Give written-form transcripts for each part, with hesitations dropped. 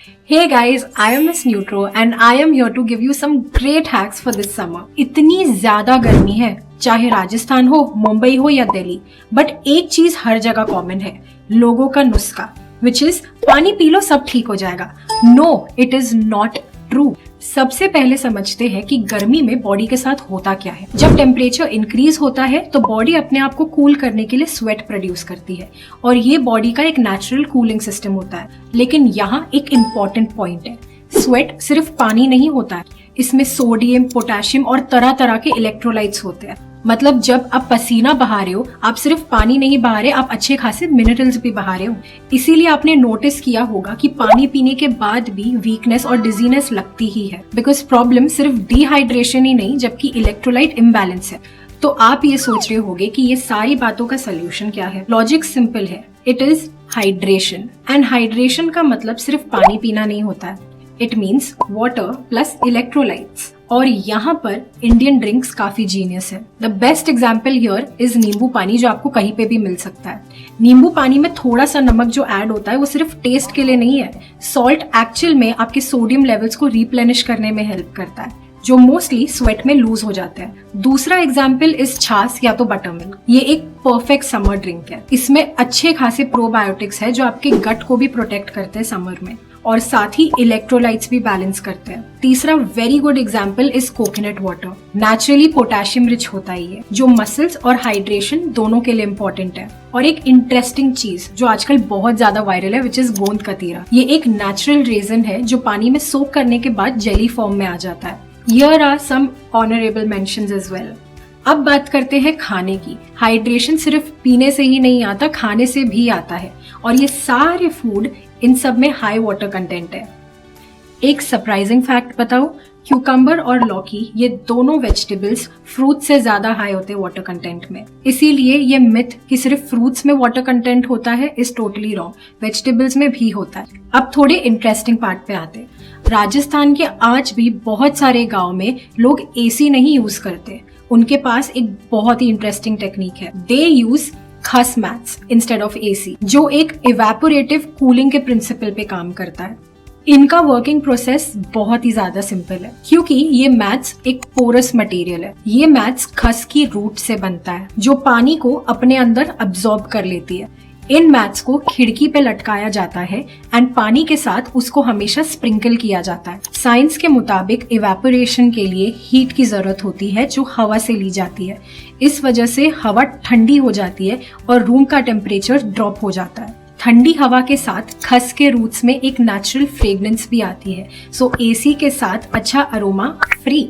Hey guys, I am Miss Neutro and I am here to give you some great hacks for this summer. इतनी ज्यादा गर्मी है, चाहे राजस्थान हो, मुंबई हो या दिल्ली, बट एक चीज हर जगह कॉमन है, लोगों का नुस्खा, which is पानी पी लो सब ठीक हो जाएगा. No, it is not true. सबसे पहले समझते हैं कि गर्मी में बॉडी के साथ होता क्या है. जब टेम्परेचर इंक्रीज होता है तो बॉडी अपने आप को कूल करने के लिए स्वेट प्रोड्यूस करती है और ये बॉडी का एक नेचुरल कूलिंग सिस्टम होता है. लेकिन यहाँ एक इम्पॉर्टेंट पॉइंट है, स्वेट सिर्फ पानी नहीं होता है, इसमें सोडियम, पोटेशियम और तरह तरह के इलेक्ट्रोलाइट्स होते हैं. मतलब जब आप पसीना बहा रहे हो, आप सिर्फ पानी नहीं बहा रहे, आप अच्छे खासे मिनरल्स भी बहा रहे हो. इसीलिए आपने नोटिस किया होगा कि पानी पीने के बाद भी वीकनेस और डिजीनेस लगती ही है, बिकॉज प्रॉब्लम सिर्फ डिहाइड्रेशन ही नहीं जबकि इलेक्ट्रोलाइट इम्बैलेंस है. तो आप ये सोच रहे होंगे कि ये सारी बातों का सोल्यूशन क्या है. लॉजिक सिंपल है, it is hydration. And hydration का मतलब सिर्फ पानी पीना नहीं होता है, it means water plus electrolytes. और यहाँ पर इंडियन ड्रिंक्स काफी जीनियस है. The best example here is नींबू पानी, जो आपको कहीं पे भी मिल सकता है. नींबू पानी में थोड़ा सा नमक जो ऐड होता है वो सिर्फ टेस्ट के लिए नहीं है. सॉल्ट एक्चुअल में आपके सोडियम लेवल्स को रिप्लेनिश करने में हेल्प करता है, जो मोस्टली स्वेट में लूज हो जाते हैं. दूसरा एग्जाम्पल इज छाछ या तो बटर मिल्क. ये एक परफेक्ट समर ड्रिंक है. इसमें अच्छे खासे प्रोबायोटिक्स है जो आपके गट को भी प्रोटेक्ट करते हैं समर में, और साथ ही इलेक्ट्रोलाइट्स भी बैलेंस करते हैं. तीसरा very good example is coconut water. Naturally potassium rich होता है ये, जो मसल्स और हाइड्रेशन दोनों के लिए इम्पोर्टेंट है. और एक इंटरेस्टिंग चीज जो आजकल बहुत ज्यादा वायरल है, विच इज गोंद कतीरा. ये एक नेचुरल रेजन है जो पानी में सोक करने के बाद जेली फॉर्म में आ जाता है. Here are some honourable mentions as well. अब बात करते हैं खाने की. हाइड्रेशन सिर्फ पीने से ही नहीं आता, खाने से भी आता है. और ये सारे फूड, इन सब में हाई वाटर कंटेंट है. एक सरप्राइजिंग फैक्ट बताओ, क्यूकम्बर और लौकी ये दोनों वेजिटेबल्स फ्रूट से ज्यादा हाई होते हैं वाटर कंटेंट में. इसीलिए ये मिथ कि सिर्फ फ्रूट्स में वाटर कंटेंट होता है इज टोटली रॉन्ग. वेजिटेबल्स में भी होता है. अब थोड़े इंटरेस्टिंग पार्ट पे आते हैं. राजस्थान के आज भी बहुत सारे गाँव में लोग एसी नहीं यूज करते. उनके पास एक बहुत ही इंटरेस्टिंग टेक्निक है. दे use Khas mats instead of AC, जो एक इवेपोरेटिव कूलिंग के प्रिंसिपल पे काम करता है. इनका वर्किंग प्रोसेस बहुत ही ज्यादा सिंपल है, क्योंकि ये मैट्स एक पोरस मटेरियल है. ये मैट्स खस की रूट से बनता है, जो पानी को अपने अंदर अब्सॉर्ब कर लेती है. इन मैट्स को खिड़की पे लटकाया जाता है एंड पानी के साथ उसको हमेशा स्प्रिंकल किया जाता है. साइंस के मुताबिक इवेपोरेशन के लिए हीट की जरूरत होती है जो हवा से ली जाती है. इस वजह से हवा ठंडी हो जाती है और रूम का टेम्परेचर ड्रॉप हो जाता है. ठंडी हवा के साथ खस के रूट्स में एक नेचुरल फ्रेग्रेंस भी आती है. सो एसी के साथ अच्छा अरोमा फ्री.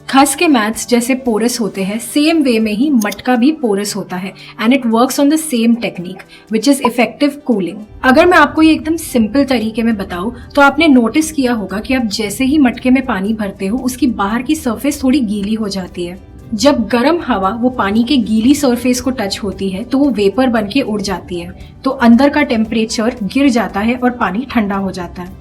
खस के मैट्स जैसे पोरस होते हैं, सेम वे में ही मटका भी पोरस होता है and it works on the same technique which is effective cooling. अगर मैं आपको ये एकदम सिंपल तरीके में बताऊं तो आपने नोटिस किया होगा कि आप जैसे ही मटके में पानी भरते हो, उसकी बाहर की सरफेस थोड़ी गीली हो जाती है. जब गर्म हवा वो पानी के गीली सरफेस को टच होती है तो वो वेपर बन के उड़ जाती है, तो अंदर का टेम्परेचर गिर जाता है और पानी ठंडा हो जाता है.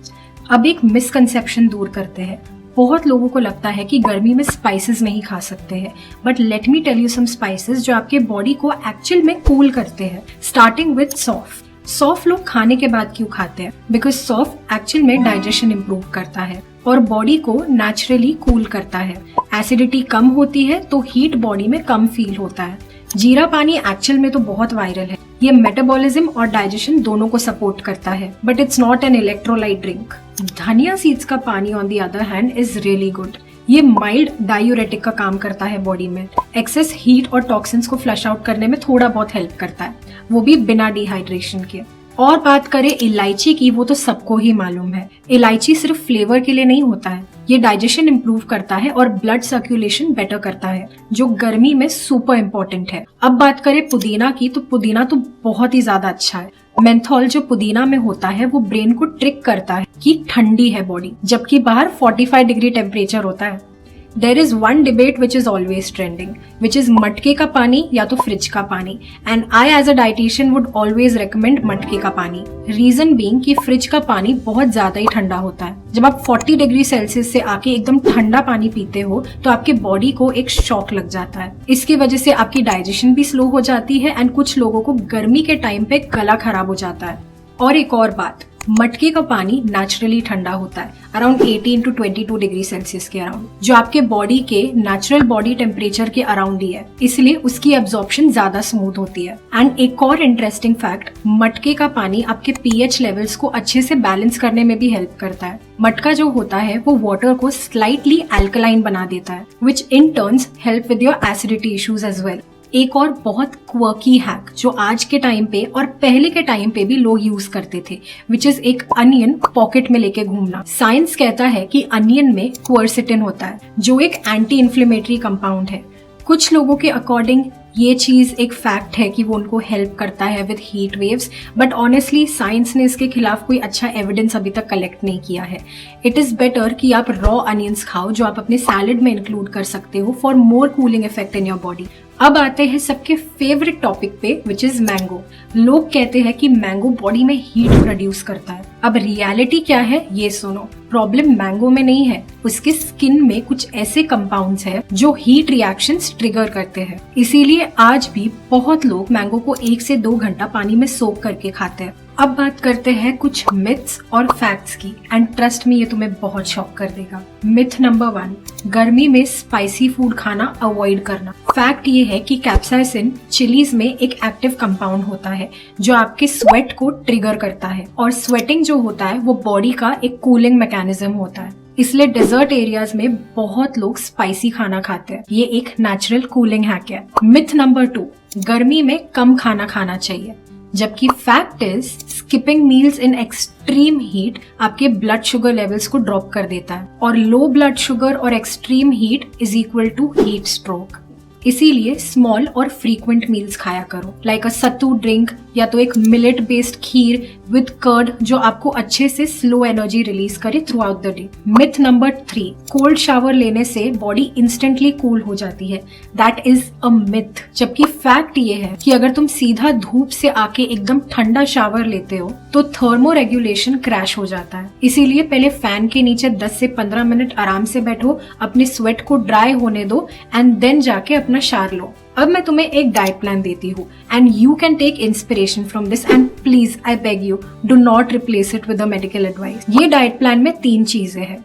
अब एक मिसकंसेप्शन दूर करते हैं. बहुत लोगों को लगता है कि गर्मी में स्पाइसेस नहीं खा सकते हैं, but let me tell you some spices जो आपके बॉडी को एक्चुअल में कूल करते हैं. स्टार्टिंग विद सौंफ. सौंफ लोग खाने के बाद क्यों खाते हैं? बिकॉज सौंफ एक्चुअल में डाइजेशन इंप्रूव करता है और बॉडी को नेचुरली कूल करता है. एसिडिटी कम होती है तो हीट बॉडी में कम फील होता है. जीरा पानी एक्चुअल में तो बहुत वायरल है. ये मेटाबॉलिज्म और डाइजेशन दोनों को सपोर्ट करता है, but it's not an electrolyte drink. धनिया सीड्स का पानी on the other hand is really good. ये माइल्ड डायूरेटिक का काम करता है बॉडी में. एक्सेस हीट और टॉक्सिन्स को फ्लश आउट करने में थोड़ा बहुत हेल्प करता है, वो भी बिना डिहाइड्रेशन के. और बात करें इलायची की, वो तो सबको ही मालूम है. इलायची सिर्फ फ्लेवर के लिए नहीं होता है, ये डाइजेशन इंप्रूव करता है और ब्लड सर्कुलेशन बेटर करता है, जो गर्मी में सुपर इम्पोर्टेंट है. अब बात करें पुदीना की, तो पुदीना तो बहुत ही ज्यादा अच्छा है. मेंथॉल जो पुदीना में होता है वो ब्रेन को ट्रिक करता है कि ठंडी है बॉडी, जबकि बाहर 45 डिग्री टेम्परेचर होता है. There is one debate which is always trending, which is मटके का पानी या तो फ्रिज का पानी. And I as a dietitian would always recommend मटके का पानी. Reason being कि फ्रिज का पानी बहुत ज्यादा ही ठंडा होता है. जब आप 40 डिग्री सेल्सियस से आके एकदम ठंडा पानी पीते हो तो आपके बॉडी को एक शॉक लग जाता है. इसकी वजह से आपकी डाइजेशन भी स्लो हो जाती है एंड कुछ लोगों को गर्मी के टाइम पे गला खराब हो जाता है. और एक और बात, मटके का पानी नेचुरली ठंडा होता है अराउंड 18 to 22 डिग्री सेल्सियस के अराउंड, जो आपके बॉडी के नेचुरल बॉडी टेम्परेचर के अराउंड ही है, इसलिए उसकी एब्जॉर्प्शन ज्यादा स्मूथ होती है। एंड एक और इंटरेस्टिंग फैक्ट, मटके का पानी आपके पीएच लेवल्स को अच्छे से बैलेंस करने में भी हेल्प करता है। मटका जो होता है वो वाटर को स्लाइटली अल्कलाइन बना देता है, which in turns help with your acidity issues as well. एक और बहुत क्वर्की हैक जो आज के टाइम पे और पहले के टाइम पे भी लोग यूज करते थे, विच इज एक अनियन पॉकेट में लेके घूमना। साइंस कहता है कि अनियन में क्वर्सिटिन होता है जो एक एंटी इन्फ्लेमेटरी कंपाउंड है। कुछ लोगों के अकॉर्डिंग ये चीज एक फैक्ट है कि वो उनको हेल्प करता है with heat waves, but honestly science ने इसके खिलाफ कोई अच्छा एविडेंस अभी तक कलेक्ट नहीं किया है। इट इज बेटर कि आप रॉ अनियंस खाओ जो आप अपने सैलेड में इंक्लूड कर सकते हो for more cooling effect in your body. अब आते हैं सबके फेवरेट टॉपिक पे, विच इज मैंगो। लोग कहते हैं कि मैंगो बॉडी में हीट प्रोड्यूस करता है। अब रियलिटी क्या है ये सुनो। प्रॉब्लम मैंगो में नहीं है, उसके स्किन में कुछ ऐसे कंपाउंड्स हैं जो हीट रिएक्शंस ट्रिगर करते हैं। इसीलिए आज भी बहुत लोग मैंगो को 1 से 2 घंटा पानी में सोक करके खाते हैं। अब बात करते हैं कुछ मिथ्स और फैक्ट्स की, एंड ट्रस्ट में ये तुम्हें बहुत शॉक कर देगा। मिथ नंबर 1, गर्मी में स्पाइसी फूड खाना अवॉइड करना। फैक्ट ये है कि कैप्साइसिन चिलीज में एक एक्टिव कंपाउंड होता है जो आपके स्वेट को ट्रिगर करता है, और स्वेटिंग जो होता है वो बॉडी का एक कूलिंग मैकेनिज्म होता है। इसलिए डेजर्ट एरियाज में बहुत लोग स्पाइसी खाना खाते हैं। ये एक नेचुरल कूलिंग हैक है। मिथ नंबर 2, गर्मी में कम खाना खाना चाहिए, जबकि fact is skipping meals in extreme heat आपके ब्लड शुगर लेवल्स को ड्रॉप कर देता है, और लो ब्लड शुगर और extreme heat is equal to heat stroke. इसीलिए स्मॉल और फ्रीक्वेंट मील्स खाया करो, लाइक अ सत्तू ड्रिंक या तो एक millet based kheer with curd जो आपको अच्छे से स्लो एनर्जी रिलीज करे through out the day. Myth number 3, cold shower लेने से बॉडी इंस्टेंटली कूल हो जाती है। दैट इज अ मिथ, जबकि फैक्ट ये है कि अगर तुम सीधा धूप से आके एकदम ठंडा शावर लेते हो तो थर्मो रेगुलेशन क्रैश हो जाता है। इसीलिए पहले फैन के नीचे 10 से 15 मिनट आराम से बैठो, अपने स्वेट को ड्राई होने दो, एंड देन जाके अपना शावर लो। अब मैं तुम्हें एक डाइट प्लान देती हूँ, and you can take inspiration from this, and please I beg you do not replace it with a medical advice. ये डाइट प्लान में 3 चीजें हैं।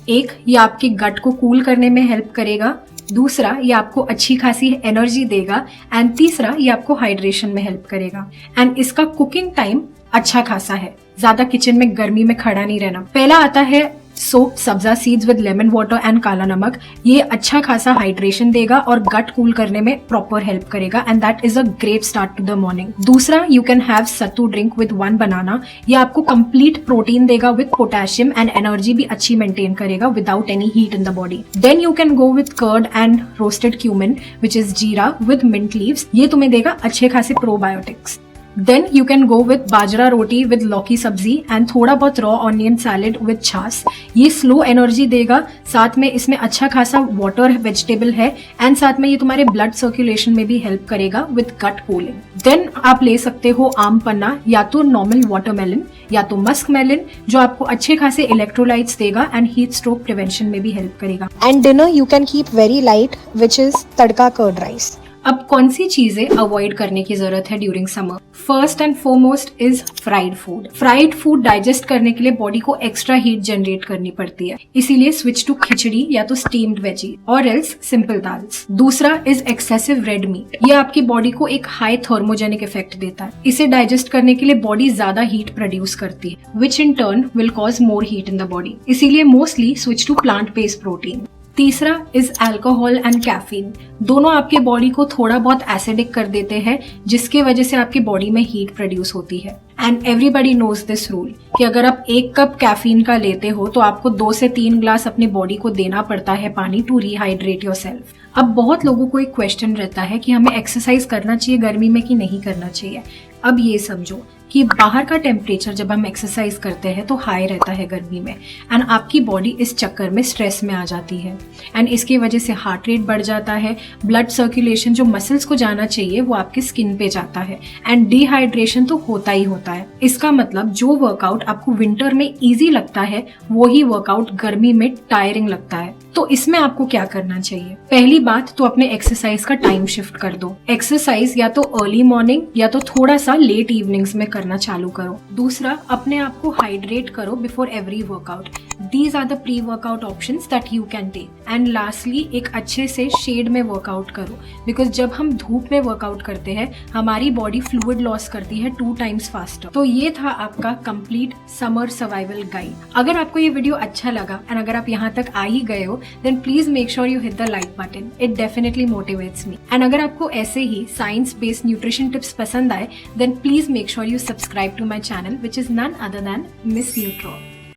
एक, ये आपके गट को कूल करने में हेल्प करेगा। दूसरा, ये आपको अच्छी खासी एनर्जी देगा। एंड तीसरा, ये आपको हाइड्रेशन में हेल्प करेगा। एंड इसका कुकिंग टाइम अच्छा खासा है, ज्यादा किचन में गर्मी में खड़ा नहीं रहना। पहला आता है soaked sabja seeds with lemon water and kala namak. ये अच्छा खासा हाइड्रेशन देगा और गट कूल करने में प्रॉपर हेल्प करेगा, and that is a great start to the morning. दूसरा, you can have sattu drink with 1 banana. ये आपको कंप्लीट प्रोटीन देगा विद पोटेशियम, एंड एनर्जी भी अच्छी मेंटेन करेगा without any heat in the body. Then you can go with curd and roasted cumin which is jeera with mint leaves. ये तुम्हें देगा अच्छे खासे probiotics. Then you can go with bajra roti with लौकी सब्जी एंड थोड़ा बहुत रॉ ऑनियन सैलेड विद छाछ। ये स्लो एनर्जी देगा, साथ में इसमें अच्छा खासा वाटर वेजिटेबल है, एंड साथ में ये तुम्हारे ब्लड सर्कुलेशन में भी हेल्प करेगा विद गट कूलिंग। देन आप ले सकते हो आम पन्ना, या तो नॉर्मल वाटरमेलन या तो मस्क मेलन, जो आपको अच्छे खासे इलेक्ट्रोलाइट्स देगा एंड हीट स्ट्रोक प्रिवेंशन में भी हेल्प करेगा। And dinner you can keep very light which is tadka curd rice. अब कौन सी चीजें अवॉइड करने की जरूरत है during summer? First and foremost is fried food. Fried food digest करने के लिए बॉडी को एक्स्ट्रा हीट जनरेट करनी पड़ती है, इसीलिए स्विच टू खिचड़ी या तो स्टीम्ड वेजी और एल्स सिंपल दाल्स। दूसरा इज एक्सेसिव रेड मीट। ये आपकी बॉडी को एक हाई थर्मोजेनिक इफेक्ट देता है। इसे डाइजेस्ट करने के लिए बॉडी ज्यादा हीट प्रोड्यूस करती है, which in turn will cause more heat in the body. इसीलिए mostly switch to plant based protein. तीसरा इज अल्कोहल एंड कैफीन। दोनों आपके बॉडी को थोड़ा बहुत एसिडिक कर देते हैं, जिसके वजह से आपकी बॉडी में हीट प्रोड्यूस होती है। And everybody knows this rule कि अगर आप 1 कप कैफीन का लेते हो तो आपको 2 से 3 ग्लास अपनी बॉडी को देना पड़ता है पानी टू रिहाइड्रेट योरसेल्फ। अब बहुत लोगों को एक क्वेश्चन रहता है कि हमें एक्सरसाइज करना चाहिए गर्मी में कि नहीं करना चाहिए। अब ये समझो कि बाहर का टेम्परेचर जब हम एक्सरसाइज करते हैं तो हाई रहता है गर्मी में, एंड आपकी बॉडी इस चक्कर में स्ट्रेस में आ जाती है, एंड इसकी वजह से हार्ट रेट बढ़ जाता है, ब्लड सर्कुलेशन जो मसल्स को जाना चाहिए वो आपके स्किन पे जाता है, एंड डिहाइड्रेशन तो होता ही होता है। इसका मतलब जो वर्कआउट आपको विंटर में इजी लगता है वही वर्कआउट गर्मी में टायरिंग लगता है। तो इसमें आपको क्या करना चाहिए? पहली बात तो अपने एक्सरसाइज का टाइम शिफ्ट कर दो। एक्सरसाइज या तो अर्ली मॉर्निंग या तो थोड़ा सा लेट इवनिंग्स में करना करना चालू करो। दूसरा, अपने आप को हाइड्रेट करो before every workout. These are the pre workout options that you can take. And lastly, एक अच्छे से शेड में वर्कआउट करो, बिकॉज जब हम धूप में वर्कआउट करते हैं हमारी बॉडी फ्लूइड लॉस करती है 2 times फास्टर। तो ये था आपका कंप्लीट समर सर्वाइवल गाइड। अगर आपको ये वीडियो अच्छा लगा एंड अगर आप यहाँ तक आ ही गए हो, then please make sure you hit the like button. It definitely motivates me. And अगर आपको ऐसे ही साइंस बेस्ड न्यूट्रिशन टिप्स पसंद आए, then please make sure you subscribe to my channel, which is none other than miss न्यूट्रो।